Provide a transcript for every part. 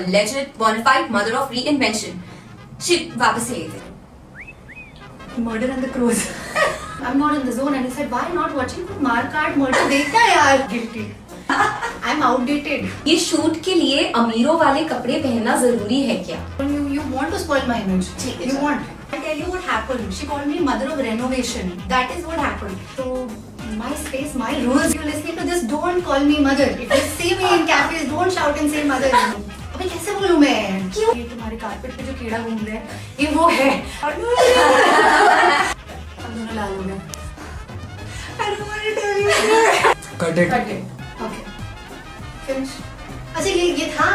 legend, bona fide mother of reinvention. Shit, वापस ले लेते. Murder and the Crows. I'm not in the zone and he said, why not watching Markart murder? देखा यार. Guilty. I'm outdated. ये shoot के लिए अमीरों वाले कपड़े पहनना जरूरी है क्या? You want to spoil my image. You want. I'll tell you what happened. She called me mother of renovation. That is what happened. So my space, my rules. You're listening to this. Don't call me mother. If you see me in cafes, don't shout and say mother. अबे कैसे बोलूँ मैं? क्यों? ये तुम्हारे carpet पे जो कीड़ा घूम रहा है, ये वो है. अब दोनों लाल हो गए. I don't want to tell you. Cut it. Cut it. Okay. Finish. अच्छा ये था.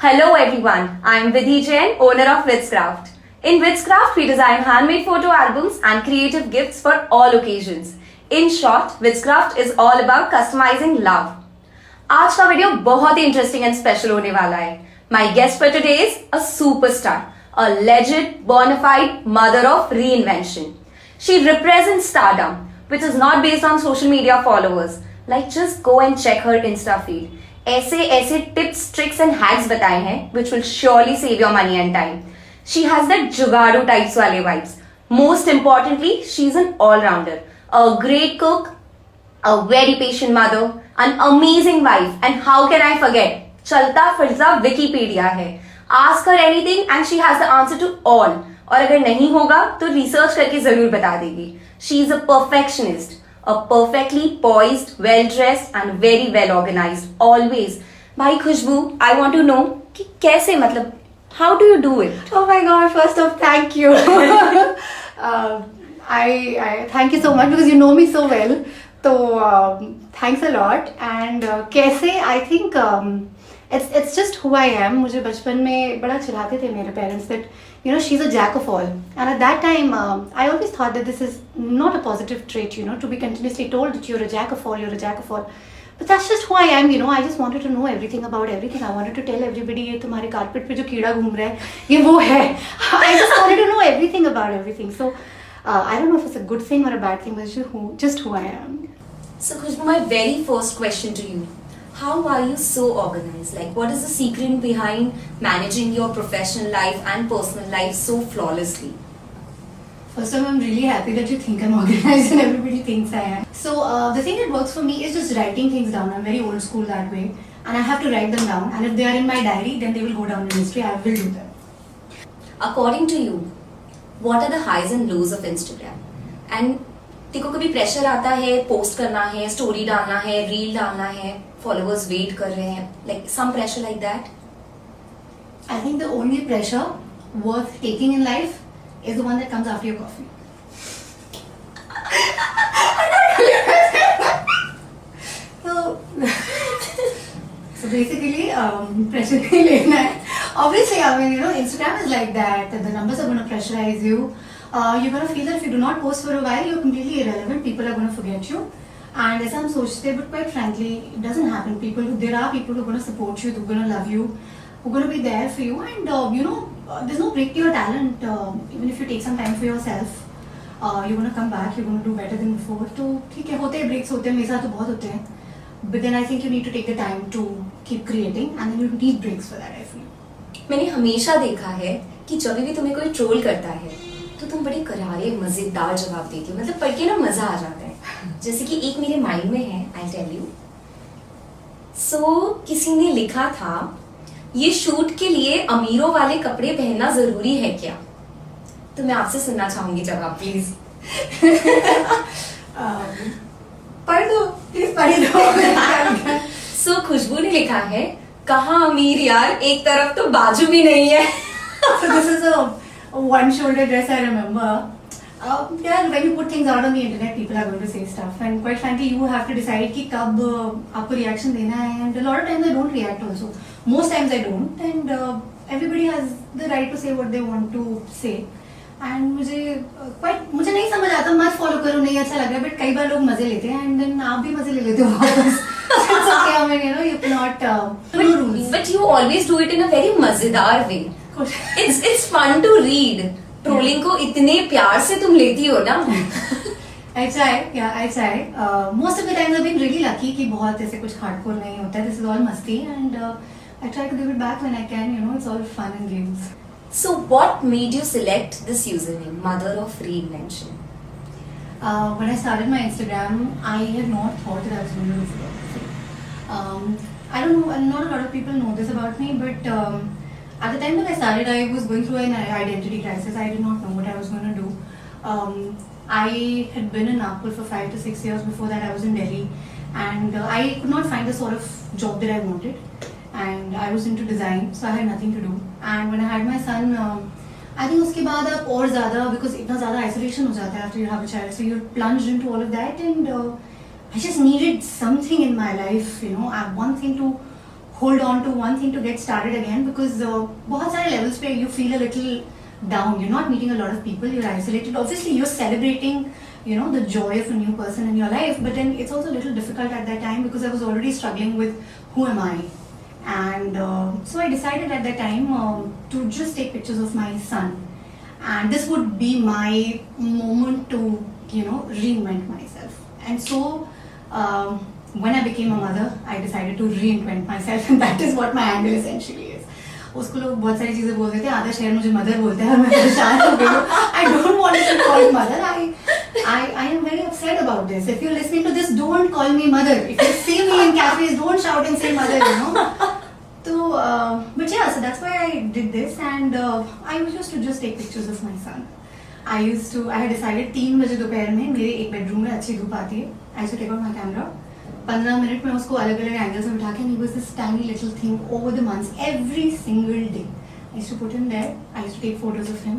Hello everyone, I am VIDZKRAFT, owner of VIDZKRAFT. In VIDZKRAFT, we design handmade photo albums and creative gifts for all occasions. In short, VIDZKRAFT is all about customizing love. आज का video बहुत ही interesting and special होने वाला है. My guest for today is a superstar, a legend, bona fide mother of reinvention. She represents stardom, which is not based on social media followers. Like just go and check her Insta feed. ऐसे tips, tricks and hacks बताए हैं which will surely save your money and time. She has that जुगाड़ू types वाले vibes. Most importantly, she's an all-rounder, a great cook, a very patient mother, an amazing wife, and how can I forget? चलता फिरता Wikipedia है. Ask her anything and she has the answer to all. और अगर नहीं होगा तो research करके जरूर बता देगी. She is a perfectionist. A perfectly poised, well-dressed and very well-organized. Always. भाई खुशबू, I want to know कि कैसे मतलब how do you do it? Oh my God! First off, thank you. I thank you so much because you know me so well. So thanks a lot. And कैसे I think it's just who I am. मुझे बचपन में बड़ा चिढ़ाते थे मेरे parents that you know she's a jack of all. And at that time I always thought that this is not a positive trait, you know, to be continuously told that you're a jack of all, you're a jack of all. But that's just who I am, you know. I just wanted to know everything about everything. I wanted to tell everybody ये तुम्हारे carpet पे जो कीड़ा घूम रहा है ये वो है. I just wanted to know everything about everything. So I don't know if it's a good thing or a bad thing, but it's just who I am. So Khushbu, my very first question to you. How are you so organized? Like, what is the secret behind managing your professional life and personal life so flawlessly? First of all, I'm really happy that you think I'm organized and everybody thinks I am. So the thing that works for me is just writing things down. I'm very old school that way. And I have to write them down. And if they are in my diary, then they will go down in history. I will do them. According to you, what are the highs and lows of Instagram? And देखो कभी pressure आता है, post करना है, story डालना है, reel डालना है, फॉलोअर्स वेट कर रहे हैं, like some pressure like that? I think the only pressure worth taking in life is the one that comes after your coffee. So basically, pressure नहीं लेना है. Obviously, I mean, you know, Instagram is like that. The numbers are going to pressurize you. You're going to feel that if you do not post for a while, you're completely irrelevant. People are going to forget you. And as I'm sochte, but quite frankly, it doesn't happen. There are people who are going to support you, who are going to love you, who are going to be there for you. And you know, there's no break to your talent. Even if you take some time for yourself, you're going to come back. You're going to do better than before. तो ठीक है, होते हैं breaks, होते हैं, मेरे साथ तो बहुत होते हैं. But then I think you need to take the time to keep creating, and then you need breaks for that. I feel. मैंने हमेशा देखा है कि जब भी तुम्हें कोई ट्रोल करता है तो तुम बड़े करारे मजेदार जवाब देती हो. मतलब पढ़ के ना मजा आ जाता है. जैसे कि एक मेरे माइंड में है, आई टेल यू. सो किसी ने लिखा था ये शूट के लिए अमीरों वाले कपड़े पहनना जरूरी है क्या? तो मैं आपसे सुनना चाहूंगी जवाब प्लीज. पढ़ दो प्लीज, पढ़ दो. सो खुशबू ने लिखा है कहाँ अमीर यार, एक तरफ तो बाजू भी नहीं है. So this is a one shoulder dress, I remember. Yeah, when you put things out on the internet, people are going to say stuff, and quite frankly, you have to decide कि कब आपको reaction देना है. And a lot of times I don't react also. Most times I don't, and everybody has the right to say what they want to say. And मुझे नहीं समझ आता, मत फॉलो करो, नहीं अच्छा लग रहा है, बट कई बार लोग मजे लेते हैं, and then आप भी मजे ले लेते हो. It's okay, I mean, you know, you cannot. But you always do it in a very मजेदार way. It's fun to read. Trolling को इतने प्यार से तुम लेती हो ना. I try. Most of the times I've been really lucky कि बहुत ऐसे कुछ hardcore नहीं होता है. This is all मस्ती and I try to give it back when I can. You know, it's all fun and games. So what made you select this username, Mother of Reinvention? When I started my Instagram, I had not thought that I was going to do photography. I don't know, not a lot of people know this about me, but at the time that I started, I was going through an identity crisis. I did not know what I was going to do. I had been in Nagpur for 5 to 6 years. Before that, I was in Delhi, and I could not find the sort of job that I wanted. And I was into design, so I had nothing to do. And when I had my son, I think उसके बाद आप और ज़्यादा, because इतना ज़्यादा isolation हो जाता है after you have a child, so you're plunged into all of that, and I just needed something in my life, you know, one thing to hold on to, one thing to get started again, because बहुत सारे levels पे you feel a little down. You're not meeting a lot of people, you're isolated. Obviously, you're celebrating, you know, the joy of a new person in your life, but then it's also a little difficult at that time because I was already struggling with who am I. And so I decided at that time to just take pictures of my son, and this would be my moment to, you know, reinvent myself. And so when I became a mother, I decided to reinvent myself, and that is what my angle essentially is. उसको लोग बहुत सारी चीजें बोलते थे, आधा शहर मुझे मदर बोलता है और मैं परेशान हो गई हूँ. I don't want to be called mother. I am very upset about this. If you're listening to this, don't call me mother. If you see me in cafes, don't shout and say mother, you know. So, but yeah, so that's why I did this, and I used to just take pictures of my son. I had decided 3 बजे दोपहर में मेरे एक bedroom में अच्छी धूप आती है. I used to take out my camera. 15 minute में उसको अलग अलग एंगल्स में बिठा के, and he was this tiny little thing over the months, every single day. I used to put him there. I used to take photos of him,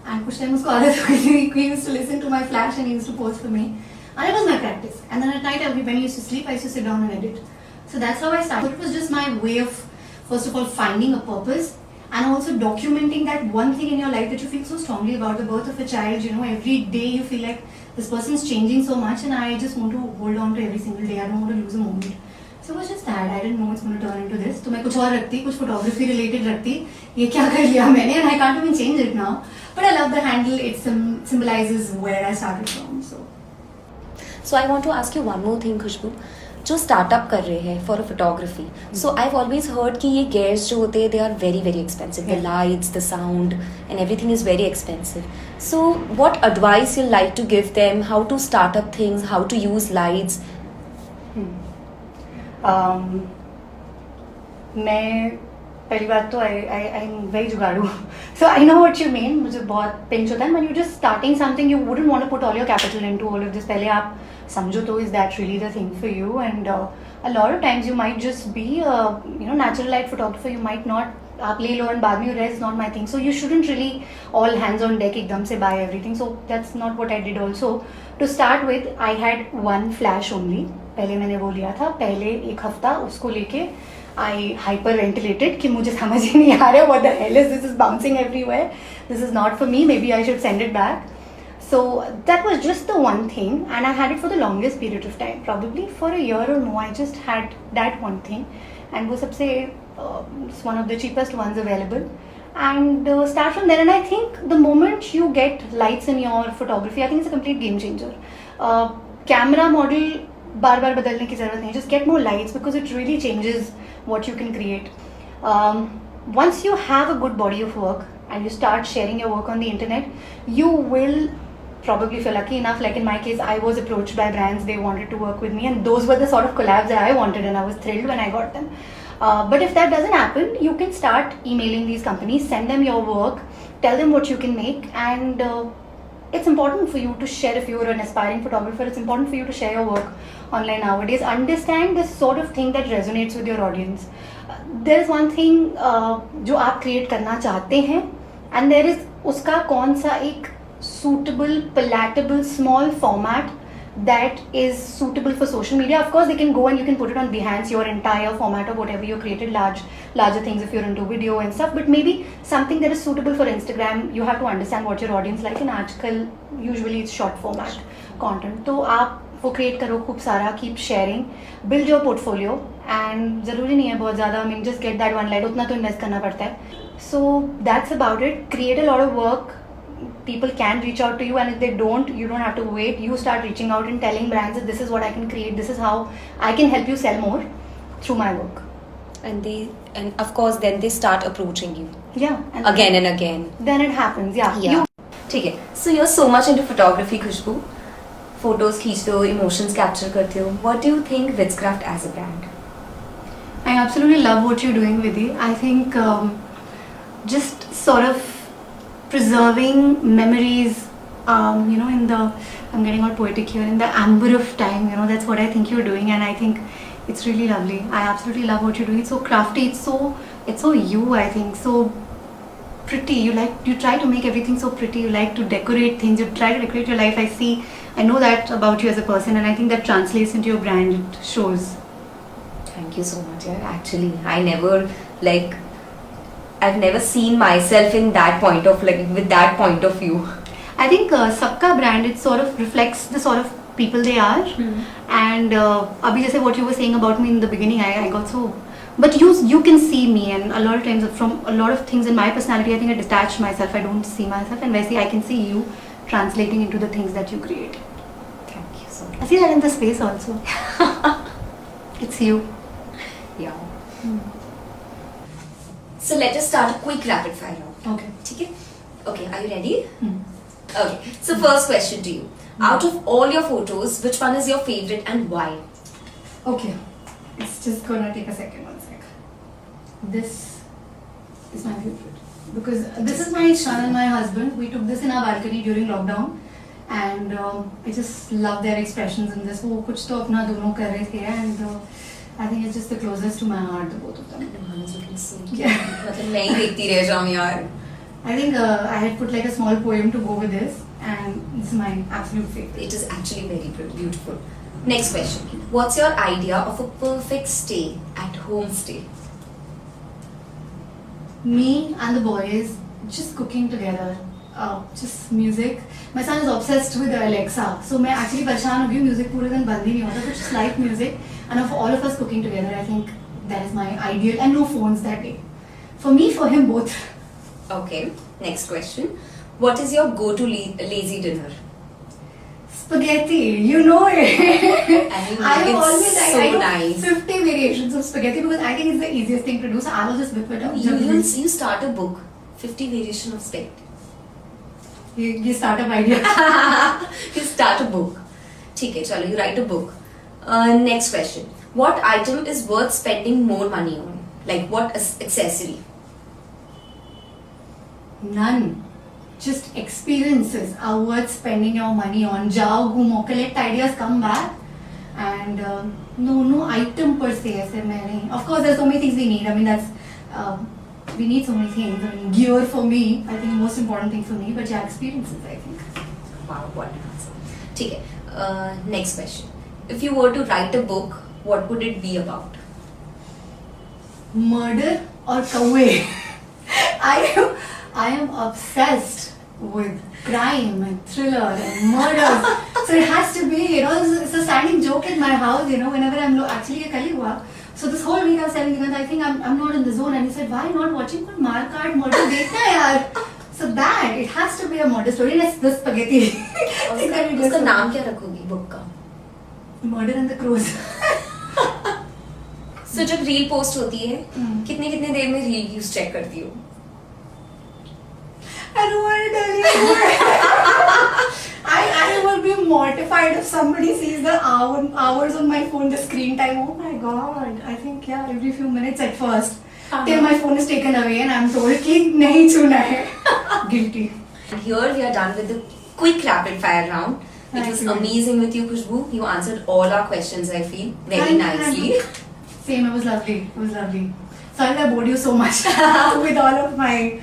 and कुछ time उसको आदत हो गई. He used to listen to my flash and he used to pose for me, and it was my practice. And then at night, when he used to sleep, I used to sit down and edit. So that's how I started. It was just my way of, first of all, finding a purpose, and also documenting that one thing in your life that you feel so strongly about, the birth of a child. You know, every day you feel like this person's changing so much, and I just want to hold on to every single day. I don't want to lose a moment. So it was just that. I didn't know it's going to turn into this. तो मैं कुछ और रखती, कुछ photography related रखती. ये क्या कर लिया मैंने, and I can't even change it now. But I love the handle. It symbolizes where I started from. So I want to ask you one more thing, Khushbu. जो स्टार्टअप कर रहे हैं for photography, so I have always heard कि ये gears जो होते हैं they are very very expensive. The lights, the sound and everything is very expensive. So what advice you like to give them, how to start up things, how to use lights? मैं पहली बात तो I am very जुगाड़ू, so I know what you mean. मुझे बहुत pinch होता है when you just starting something, you wouldn't want to put all your capital into all of this. पहले आप समझो तो is that really the thing for you. And a lot of times you might just be you know natural light photographer, you might not, आप ले लो and बाद में rest, not my thing. So you shouldn't really all hands on deck एकदम से buy everything. So that's not what I did. Also to start with I had 1 flash only. पहले मैंने वो लिया था, पहले 1 हफ्ता उसको लेके आई हाइपर वेंटिलेटेड कि मुझे समझ ही नहीं आ रहा what the hell is this, is bouncing everywhere, this is not for me, maybe I should send it back. So that was just the one thing, and I had it for the longest period of time, probably for a year or more. I just had that one thing, and वो सबसे one of the cheapest ones available, and start from there. And I think the moment you get lights in your photography, I think it's a complete game changer. Camera model बार बार बदलने की ज़रूरत नहीं. Just get more lights because it really changes what you can create. Once you have a good body of work and you start sharing your work on the internet, you will probably feel lucky enough. Like in my case, I was approached by brands, they wanted to work with me, and those were the sort of collabs that I wanted, and I was thrilled when I got them. But if that doesn't happen, you can start emailing these companies, send them your work, tell them what you can make, and it's important for you to share. If you're an aspiring photographer, it's important for you to share your work online nowadays. Understand this sort of thing that resonates with your audience. There is one thing जो आप create करना चाहते हैं, and there is उसका कौन सा एक suitable, palatable, small format that is suitable for social media. Of course, they can go and you can put it on Behance, your entire format of whatever you created, larger things if you're into video and stuff. But maybe something that is suitable for Instagram, you have to understand what your audience like. And आजकल usually it's short format content. तो आप वो create करो खूब सारा, keep sharing, build your portfolio, and ज़रूरी नहीं है बहुत ज़्यादा, I mean just get that one light, उतना तो इन्वेस्ट करना पड़ता है. So that's about it. Create a lot of work. People can reach out to you, and if they don't, you don't have to wait. You start reaching out and telling brands that this is what I can create, this is how I can help you sell more through my work. And of course then they start approaching you. Yeah. And Again and again. Then it happens. Yeah. Yeah. ठीक है. So you're so much into photography, Khushbu. Photos खींचते हो, emotions capture करते हो. What do you think VIDZKRAFT as a brand? I absolutely love what you're doing, Vidhi. I think just sort of preserving memories, in the, I'm getting all poetic here, in the amber of time, that's what I think you're doing, and I think it's really lovely. I absolutely love what you're doing. It's so crafty, it's so you, I think, so pretty. You try to make everything so pretty. You like to decorate things, you try to decorate your life. I know that about you as a person, and I think that translates into your brand. It shows. Thank you so much. Yeah, actually, I've never seen myself in that point of with that point of view. I think sabka brand, it sort of reflects the sort of people they are. And abhi jaise what you were saying about me in the beginning, I got so, but you can see me, and a lot of times from a lot of things in my personality, I think I detach myself, I don't see myself, and I can see you translating into the things that you create. Thank you so much. I see that in the space also. It's you. Yeah. So let us start a quick rapid fire round. Okay. ठीक है? Okay, are you ready? Okay. So first question to you. Out of all your photos, which one is your favorite and why? Okay. It's just gonna take a second, one sec. This is my favorite. Because this is my son and my husband. We took this in our balcony during lockdown. And I just love their expressions in this. वो कुछ तो अपना दोनों कर रहे थे, and I think it's just the closest to my heart, the both of them. मतलब मैं ही देखती रह जाऊँ यार. I think I had put like a small poem to go with this, and this is my absolute favorite. It is actually very beautiful. Next question. What's your idea of a perfect stay at home stay? Me and the boys just cooking together, just music. My son is obsessed with Alexa, so मैं actually परेशान हो गई हूँ. Music पूरे दिन बंद ही नहीं होता, but just live music, and of all of us cooking together, I think that is my ideal, and no phones that day. For me, for him, both. Okay. Next question. What is your go-to lazy dinner? Spaghetti, you know it. I mean, I it's always so I do nice. 50 variations of spaghetti because I think it's the easiest thing to do. So I will just whip it up. You start a book. 50 variation of spaghetti. You start up idea. You start a book. ठीक है, चलो, you write a book. Next question. What item is worth spending more money on? Like what accessory? None. Just experiences are worth spending your money on. Jao, ghumo, collect ideas, come back. And no item per se. ऐसे मैं नहीं. Of course, there's so many things we need. I mean, we need so many things. I mean, gear for me, I think the most important thing for me. But yeah, experiences, I think. Wow, what an answer. ठीक है. Next question. If you were to write a book, what would it be about? Murder or kawe? I am obsessed with crime and thriller and murders. So it has to be, it's a standing joke in my house, whenever I'm actually ये कल ही हुआ. So this whole week I was telling Digant, I think I'm not in the zone, and he said, why not watching good Markart murder देखना यार? So that it has to be a murder story. Let's the spaghetti. उसका नाम क्या रखोगी book का? Murder and the Crows. So जब reel post होती है, कितने देर में रील व्यूज चेक करती हो? I don't want to tell you. I will be mortified if somebody sees the hours on my phone, the screen time. Oh my god! I think every few minutes at first, till my phone is taken away and I'm told कि नहीं छूना है. Guilty. And here we are done with the quick rapid fire round. It was amazing with you, Khushbu. You answered all our questions, I feel, very nicely. Same, it was lovely. Sorry I bored you so much with all of my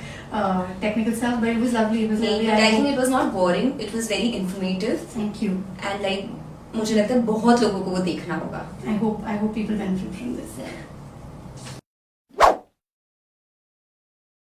technical stuff, but it was lovely. I think it was not boring. It was very informative. Thank you. And मुझे लगता है बहुत लोगों को वो देखना होगा. I hope people benefit from this.